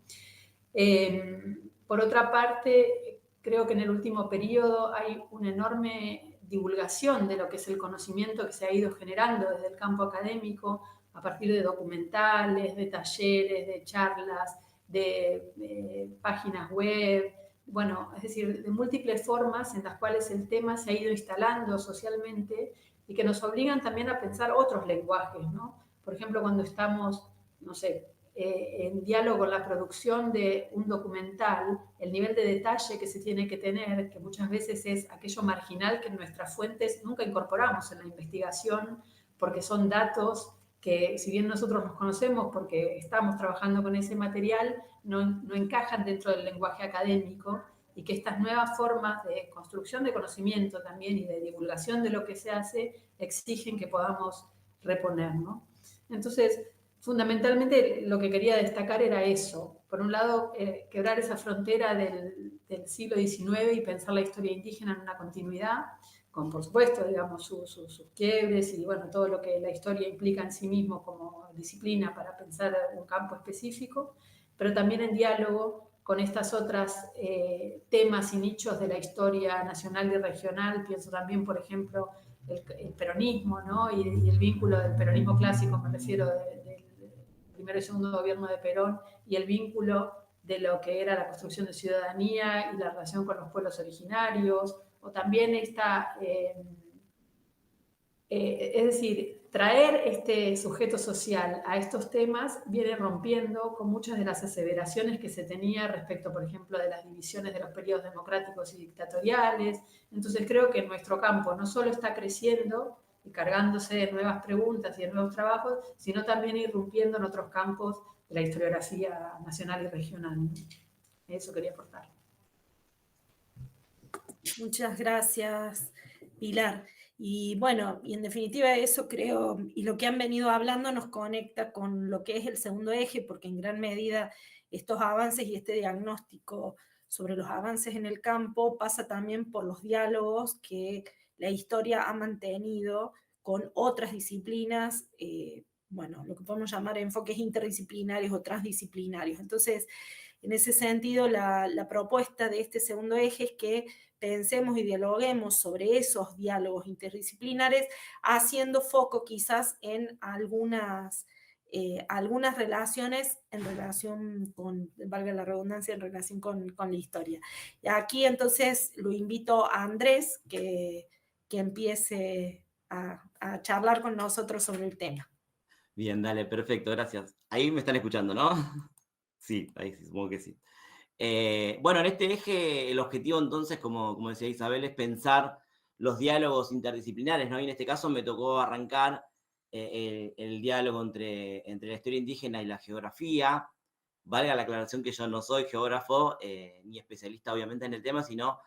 Por otra parte, creo que en el último periodo hay una enorme divulgación de lo que es el conocimiento que se ha ido generando desde el campo académico a partir de documentales, de talleres, de charlas, de páginas web, bueno, es decir, de múltiples formas en las cuales el tema se ha ido instalando socialmente y que nos obligan también a pensar otros lenguajes, ¿no? Por ejemplo, cuando estamos, no sé, en diálogo con la producción de un documental, el nivel de detalle que se tiene que tener, que muchas veces es aquello marginal que en nuestras fuentes nunca incorporamos en la investigación, porque son datos que, si bien nosotros los conocemos porque estamos trabajando con ese material, no encajan dentro del lenguaje académico, y que estas nuevas formas de construcción de conocimiento también y de divulgación de lo que se hace exigen que podamos reponer, ¿no? Entonces, fundamentalmente lo que quería destacar era eso. Por un lado, quebrar esa frontera del siglo XIX y pensar la historia indígena en una continuidad, con, por supuesto, digamos, sus quiebres y, bueno, todo lo que la historia implica en sí mismo como disciplina para pensar un campo específico, pero también en diálogo con estas otras temas y nichos de la historia nacional y regional. Pienso también, por ejemplo, el peronismo, ¿no? Y el vínculo del peronismo clásico, me refiero del primero y segundo gobierno de Perón, y el vínculo de lo que era la construcción de ciudadanía y la relación con los pueblos originarios, o también esta... es decir, traer este sujeto social a estos temas viene rompiendo con muchas de las aseveraciones que se tenía respecto, por ejemplo, de las divisiones de los periodos democráticos y dictatoriales. Entonces creo que nuestro campo no solo está creciendo y cargándose de nuevas preguntas y de nuevos trabajos, sino también irrumpiendo en otros campos de la historiografía nacional y regional. Eso quería aportar. Muchas gracias, Pilar. Y bueno, y en definitiva eso creo, y lo que han venido hablando nos conecta con lo que es el segundo eje, porque en gran medida estos avances y este diagnóstico sobre los avances en el campo pasa también por los diálogos que la historia ha mantenido con otras disciplinas, bueno, lo que podemos llamar enfoques interdisciplinarios o transdisciplinarios. Entonces, en ese sentido, la propuesta de este segundo eje es que pensemos y dialoguemos sobre esos diálogos interdisciplinares, haciendo foco quizás en algunas relaciones en relación con, valga la redundancia, en relación con la historia. Y aquí entonces lo invito a Andrés que empiece a charlar con nosotros sobre el tema. Bien, dale, perfecto, gracias. Ahí me están escuchando, ¿no? Sí, ahí sí, supongo que sí. Bueno, en este eje el objetivo entonces, como decía Isabel, es pensar los diálogos interdisciplinares, ¿no? Y en este caso me tocó arrancar el diálogo entre la historia indígena y la geografía. Valga la aclaración que yo no soy geógrafo, ni especialista obviamente en el tema, sino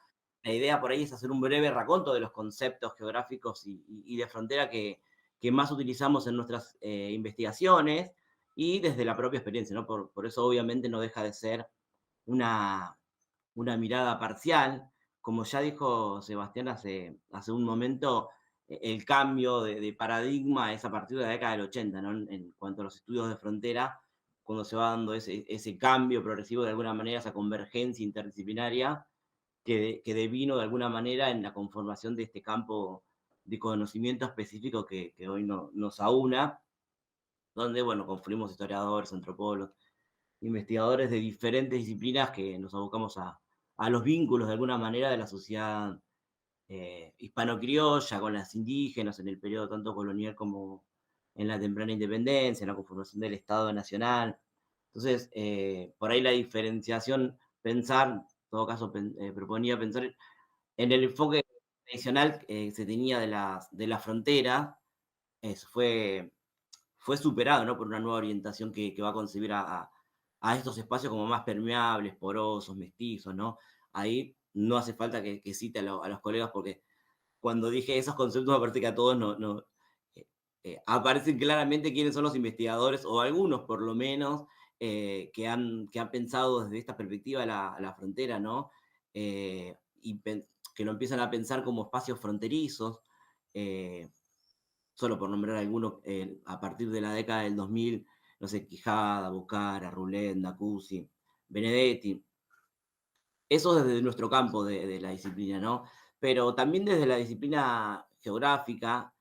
la idea por ahí es hacer un breve raconto de los conceptos geográficos y de frontera que más utilizamos en nuestras investigaciones y desde la propia experiencia, ¿no? Por eso obviamente no deja de ser una mirada parcial. Como ya dijo Sebastián hace un momento, el cambio de paradigma es a partir de la década del 80, ¿no? En cuanto a los estudios de frontera, cuando se va dando ese cambio progresivo, de alguna manera, esa convergencia interdisciplinaria que devino de alguna manera en la conformación de este campo de conocimiento específico que hoy nos aúna, donde, bueno, confluimos historiadores, antropólogos, investigadores de diferentes disciplinas que nos abocamos a los vínculos de alguna manera de la sociedad hispano-criolla con las indígenas en el periodo tanto colonial como en la temprana independencia, en la conformación del Estado Nacional. Entonces, por ahí la diferenciación, pensar, en todo caso proponía pensar en el enfoque tradicional que se tenía de la frontera, fue superado, ¿no? Por una nueva orientación que va a concebir a estos espacios como más permeables, porosos, mestizos, ¿no? Ahí no hace falta que cite a los colegas, porque cuando dije esos conceptos me parece que a todos aparecen claramente quiénes son los investigadores, o algunos por lo menos, que han pensado desde esta perspectiva la frontera, ¿no? Y que lo empiezan a pensar como espacios fronterizos, solo por nombrar algunos, a partir de la década del 2000, no sé, Quijada, Bocara, Rulenda, Cusi, Benedetti. Eso desde nuestro campo de la disciplina, ¿no? Pero también desde la disciplina geográfica,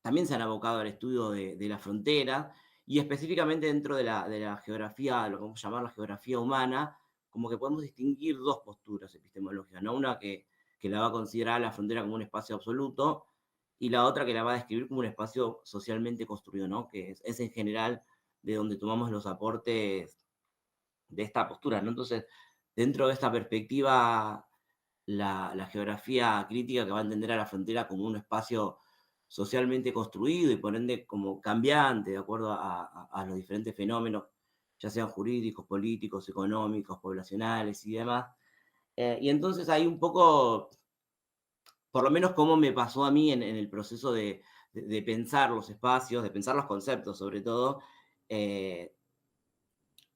también se han abocado al estudio de la frontera, y específicamente dentro de la geografía, lo que vamos a llamar la geografía humana, como que podemos distinguir dos posturas epistemológicas, ¿no? Una que la va a considerar la frontera como un espacio absoluto, y la otra que la va a describir como un espacio socialmente construido, ¿no? Que es en general de donde tomamos los aportes de esta postura, ¿no? Entonces, dentro de esta perspectiva, la geografía crítica, que va a entender a la frontera como un espacio socialmente construido y por ende como cambiante de acuerdo a los diferentes fenómenos, ya sean jurídicos, políticos, económicos, poblacionales y demás. Y entonces hay un poco, por lo menos como me pasó a mí en el proceso de pensar los espacios, de pensar los conceptos sobre todo,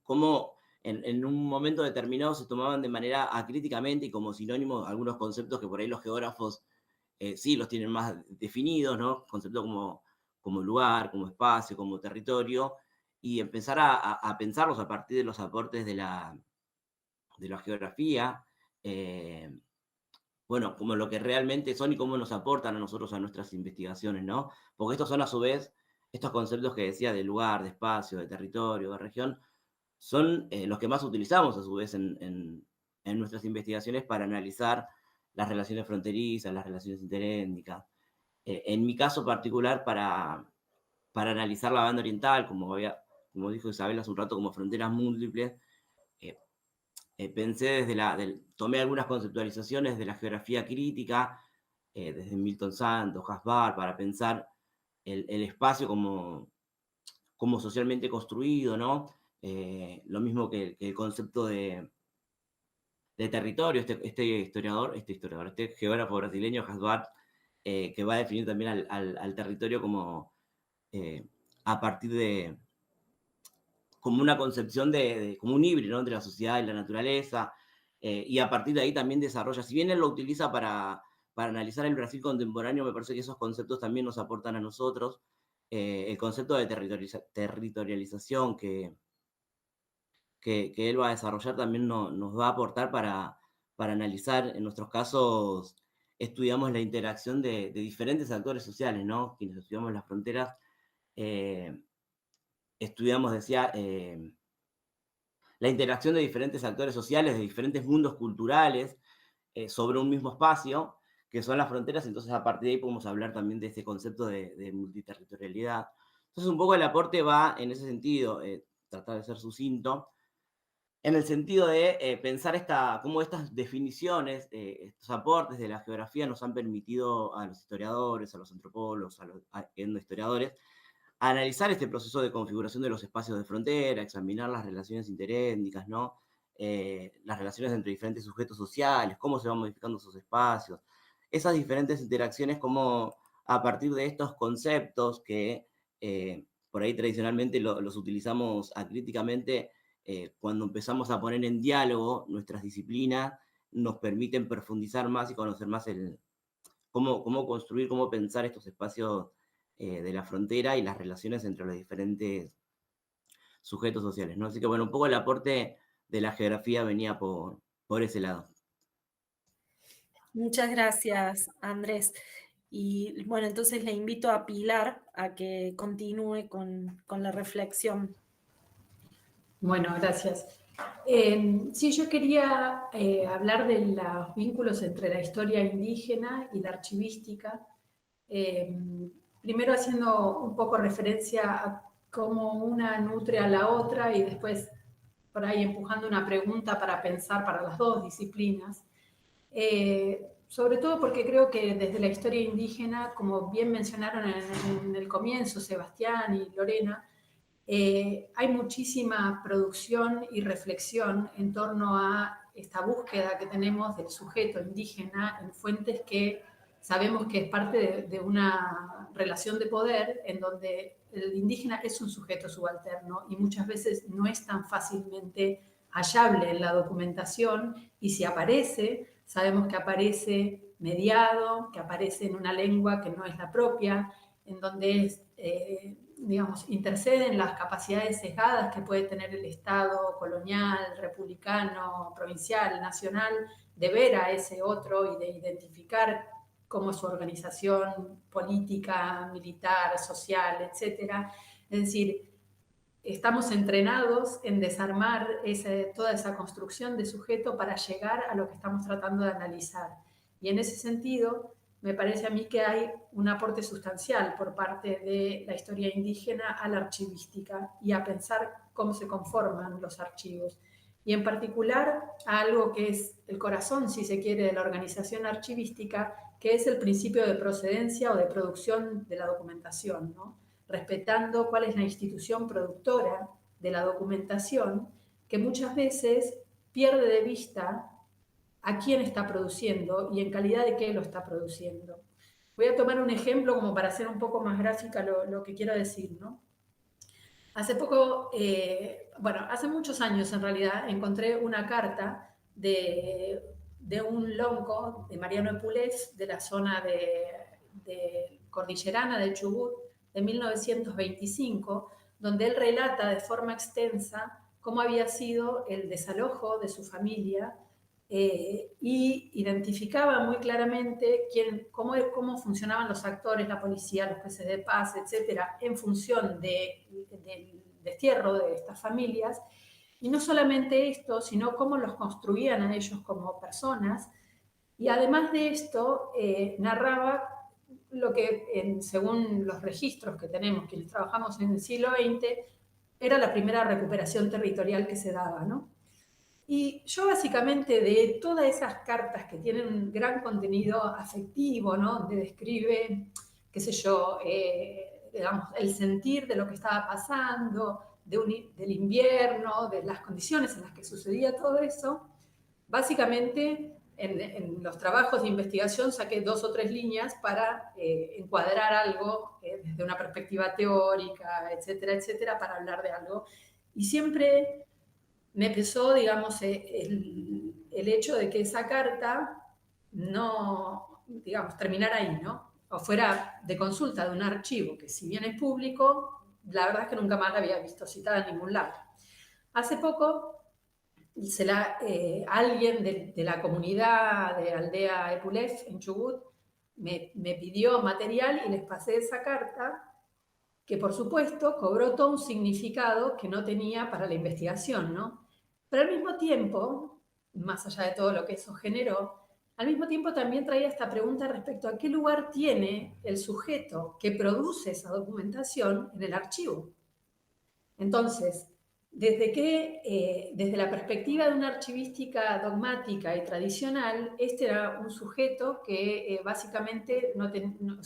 cómo en un momento determinado se tomaban de manera acríticamente y como sinónimo algunos conceptos que por ahí los geógrafos sí los tienen más definidos, ¿no? Conceptos como lugar, como espacio, como territorio, y empezar a pensarlos a partir de los aportes de la la geografía, bueno, como lo que realmente son y cómo nos aportan a nosotros a nuestras investigaciones, ¿no? Porque estos son a su vez, estos conceptos que decía de lugar, de espacio, de territorio, de región, son los que más utilizamos a su vez en nuestras investigaciones para analizar las relaciones fronterizas, las relaciones interétnicas. En mi caso particular, para analizar la banda oriental, como dijo Isabel hace un rato, como fronteras múltiples, pensé tomé algunas conceptualizaciones de la geografía crítica, desde Milton Santos, Hasbar, para pensar el espacio como socialmente construido, ¿no? Lo mismo que el concepto de territorio, este geógrafo brasileño, Hasbar, que va a definir también al territorio como a partir de como una concepción como un híbrido, ¿no?, entre la sociedad y la naturaleza, y a partir de ahí también desarrolla, si bien él lo utiliza para analizar el Brasil contemporáneo, me parece que esos conceptos también nos aportan a nosotros, el concepto de territorialización que él va a desarrollar también nos va a aportar para analizar, en nuestros casos, estudiamos la interacción de diferentes actores sociales, ¿no? Quienes estudiamos las fronteras, estudiamos, decía, la interacción de diferentes actores sociales, de diferentes mundos culturales, sobre un mismo espacio, que son las fronteras. Entonces, a partir de ahí podemos hablar también de ese concepto de multiterritorialidad. Entonces, un poco el aporte va en ese sentido, tratar de ser sucinto, en el sentido de pensar cómo estas definiciones, estos aportes de la geografía nos han permitido a los historiadores, a los antropólogos, a los etnohistoriadores, analizar este proceso de configuración de los espacios de frontera, examinar las relaciones interétnicas, ¿no? Las relaciones entre diferentes sujetos sociales, cómo se van modificando esos espacios, esas diferentes interacciones, cómo a partir de estos conceptos que por ahí tradicionalmente los utilizamos acríticamente, cuando empezamos a poner en diálogo nuestras disciplinas, nos permiten profundizar más y conocer más cómo construir, cómo pensar estos espacios de la frontera y las relaciones entre los diferentes sujetos sociales, ¿no? Así que, bueno, un poco el aporte de la geografía venía por ese lado. Muchas gracias, Andrés. Y bueno, entonces le invito a Pilar a que continúe con la reflexión. Bueno, gracias. Sí, yo quería hablar de los vínculos entre la historia indígena y la archivística. Primero haciendo un poco referencia a cómo una nutre a la otra y después por ahí empujando una pregunta para pensar para las dos disciplinas. Sobre todo porque creo que desde la historia indígena, como bien mencionaron en el comienzo Sebastián y Lorena, hay muchísima producción y reflexión en torno a esta búsqueda que tenemos del sujeto indígena en fuentes que sabemos que es parte de una relación de poder en donde el indígena es un sujeto subalterno y muchas veces no es tan fácilmente hallable en la documentación, y si aparece, sabemos que aparece mediado, que aparece en una lengua que no es la propia, en donde es, digamos, interceden las capacidades sesgadas que puede tener el Estado colonial, republicano, provincial, nacional, de ver a ese otro y de identificar cómo es su organización política, militar, social, etc. Es decir, estamos entrenados en desarmar toda esa construcción de sujeto para llegar a lo que estamos tratando de analizar. Y en ese sentido, me parece a mí que hay un aporte sustancial por parte de la historia indígena a la archivística y a pensar cómo se conforman los archivos. Y en particular a algo que es el corazón, si se quiere, de la organización archivística, que es el principio de procedencia o de producción de la documentación, ¿no? Respetando cuál es la institución productora de la documentación, que muchas veces pierde de vista a quién está produciendo y en calidad de qué lo está produciendo. Voy a tomar un ejemplo como para hacer un poco más gráfica lo que quiero decir, ¿no? Hace poco, hace muchos años en realidad, encontré una carta de un lonco, de Mariano Epulés, de la zona de cordillerana de Chubut, de 1925, donde él relata de forma extensa cómo había sido el desalojo de su familia, y identificaba muy claramente cómo funcionaban los actores, la policía, los jueces de paz, etcétera, en función del destierro de estas familias. Y no solamente esto, sino cómo los construían a ellos como personas. Y además de esto, narraba lo que, según los registros que tenemos, quienes trabajamos en el siglo XX, era la primera recuperación territorial que se daba, ¿no? Y yo básicamente de todas esas cartas que tienen un gran contenido afectivo, ¿no? Donde describe, qué sé yo, digamos, el sentir de lo que estaba pasando, del invierno, de las condiciones en las que sucedía todo eso, básicamente en los trabajos de investigación saqué 2 o 3 líneas para encuadrar algo desde una perspectiva teórica, etcétera, etcétera, para hablar de algo. Y siempre me pesó, digamos, el hecho de que esa carta no, digamos, terminara ahí, ¿no? O fuera de consulta de un archivo que, si bien es público, la verdad es que nunca más la había visto citada en ningún lado. Hace poco, alguien de la comunidad de Aldea Epulef en Chubut me pidió material y les pasé esa carta, que por supuesto cobró todo un significado que no tenía para la investigación, ¿no? Pero al mismo tiempo, más allá de todo lo que eso generó, al mismo tiempo también traía esta pregunta respecto a qué lugar tiene el sujeto que produce esa documentación en el archivo. Entonces, desde la perspectiva de una archivística dogmática y tradicional, este era un sujeto que básicamente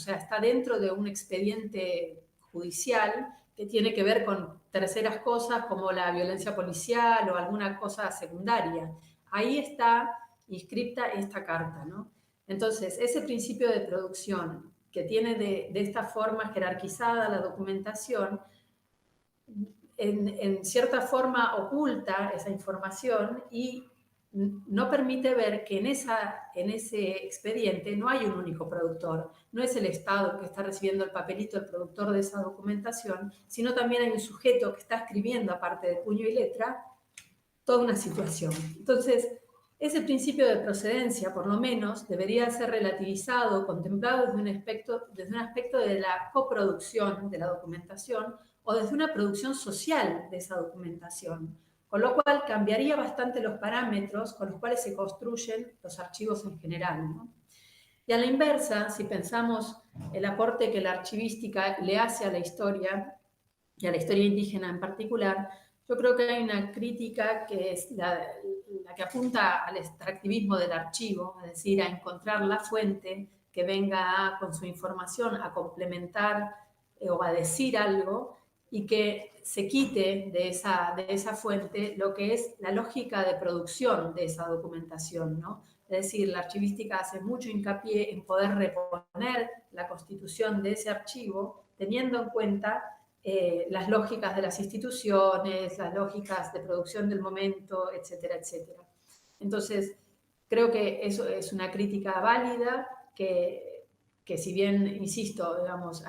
está dentro de un expediente judicial que tiene que ver con terceras cosas como la violencia policial o alguna cosa secundaria. Ahí está inscripta esta carta, ¿no? Entonces, ese principio de producción que tiene de esta forma jerarquizada la documentación, en cierta forma oculta esa información y no permite ver que en ese expediente no hay un único productor. No es el Estado que está recibiendo el papelito, el productor de esa documentación, sino también hay un sujeto que está escribiendo, aparte de puño y letra, toda una situación. Entonces, ese principio de procedencia, por lo menos, debería ser relativizado, contemplado desde un aspecto de la coproducción de la documentación o desde una producción social de esa documentación, con lo cual cambiaría bastante los parámetros con los cuales se construyen los archivos en general, ¿no? Y a la inversa, si pensamos el aporte que la archivística le hace a la historia, y a la historia indígena en particular, yo creo que hay una crítica que es la que apunta al extractivismo del archivo, es decir, a encontrar la fuente que venga con su información a complementar o a decir algo, y que se quite de esa fuente lo que es la lógica de producción de esa documentación, ¿no? Es decir, la archivística hace mucho hincapié en poder reponer la constitución de ese archivo, teniendo en cuenta las lógicas de las instituciones, las lógicas de producción del momento, etcétera, etcétera. Entonces, creo que eso es una crítica válida, que si bien, insisto, digamos,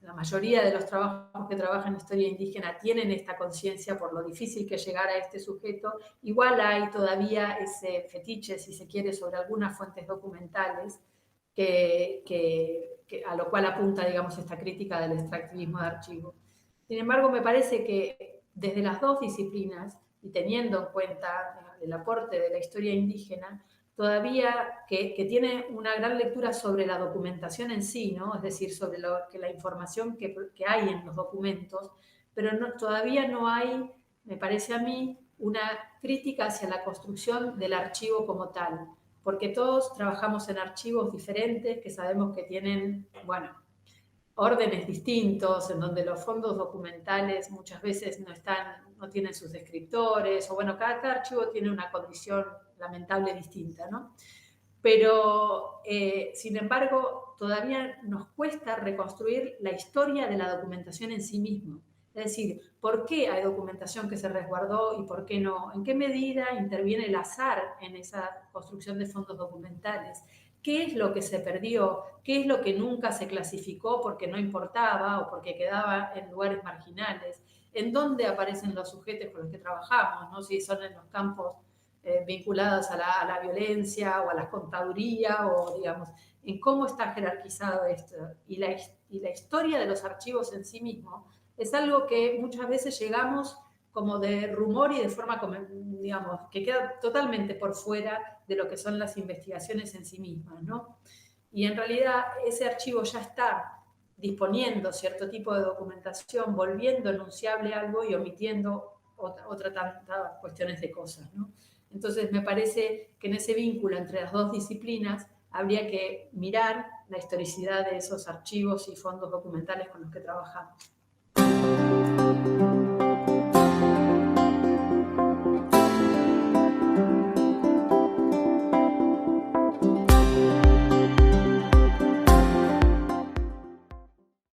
la mayoría de los trabajos que trabajan en historia indígena tienen esta conciencia por lo difícil que es llegar a este sujeto, igual hay todavía ese fetiche, si se quiere, sobre algunas fuentes documentales a lo cual apunta, digamos, esta crítica del extractivismo de archivo. Sin embargo, me parece que desde las dos disciplinas, y teniendo en cuenta el aporte de la historia indígena, todavía que tiene una gran lectura sobre la documentación en sí, ¿no? Es decir, sobre la información que hay en los documentos, pero todavía no hay, me parece a mí, una crítica hacia la construcción del archivo como tal, porque todos trabajamos en archivos diferentes que sabemos que tienen, bueno, órdenes distintos, en donde los fondos documentales muchas veces no tienen sus descriptores, o bueno, cada archivo tiene una condición lamentable distinta, ¿no? Pero, sin embargo, todavía nos cuesta reconstruir la historia de la documentación en sí mismo. Es decir, ¿por qué hay documentación que se resguardó y por qué no? ¿En qué medida interviene el azar en esa construcción de fondos documentales? ¿Qué es lo que se perdió? ¿Qué es lo que nunca se clasificó porque no importaba o porque quedaba en lugares marginales? en dónde aparecen los sujetos con los que trabajamos, ¿no? Si son en los campos vinculados a la violencia o a la contaduría, o digamos, en cómo está jerarquizado esto. Y la historia de los archivos en sí mismo es algo que muchas veces llegamos como de rumor y de forma, digamos, que queda totalmente por fuera de lo que son las investigaciones en sí mismas, ¿no? Y en realidad ese archivo ya está disponiendo cierto tipo de documentación, volviendo enunciable algo y omitiendo otra tantas cuestiones de cosas, ¿no? Entonces me parece que en ese vínculo entre las dos disciplinas habría que mirar la historicidad de esos archivos y fondos documentales con los que trabajamos.